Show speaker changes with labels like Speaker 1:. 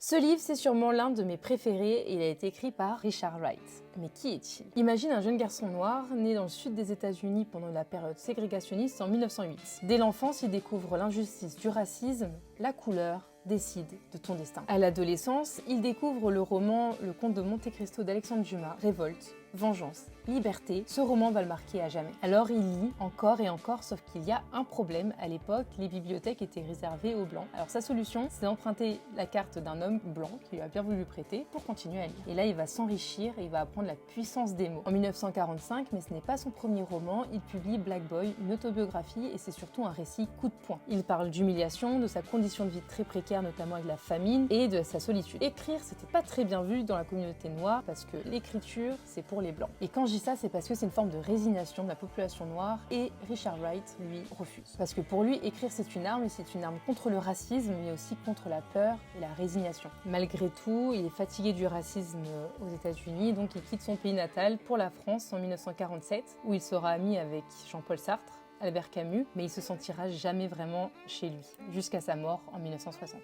Speaker 1: Ce livre, c'est sûrement l'un de mes préférés et il a été écrit par Richard Wright. Mais qui est-il? Imagine un jeune garçon noir né dans le sud des États-Unis pendant la période ségrégationniste en 1908. Dès l'enfance, il découvre l'injustice du racisme, la couleur décide de ton destin. À l'adolescence, il découvre le roman Le Comte de Monte Cristo d'Alexandre Dumas, Révolte, vengeance, liberté. Ce roman va le marquer à jamais. Alors il lit encore et encore, sauf qu'il y a un problème. À l'époque, les bibliothèques étaient réservées aux blancs. Alors sa solution, c'est d'emprunter la carte d'un homme blanc qui lui a bien voulu prêter pour continuer à lire. Et là, il va s'enrichir et il va apprendre la puissance des mots. En 1945, mais ce n'est pas son premier roman, il publie Black Boy, une autobiographie, et c'est surtout un récit coup de poing. Il parle d'humiliation, de sa condition de vie très précaire, notamment avec la famine, et de sa solitude. Écrire, c'était pas très bien vu dans la communauté noire, parce que l'écriture, c'est pour les blancs. Et quand je dis ça, c'est parce que c'est une forme de résignation de la population noire, et Richard Wright, lui, refuse. Parce que pour lui, écrire, c'est une arme, et c'est une arme contre le racisme, mais aussi contre la peur et la résignation. Malgré tout, il est fatigué du racisme aux États-Unis, donc il quitte son pays natal pour la France en 1947, où il sera ami avec Jean-Paul Sartre, Albert Camus, mais il se sentira jamais vraiment chez lui, jusqu'à sa mort en 1960.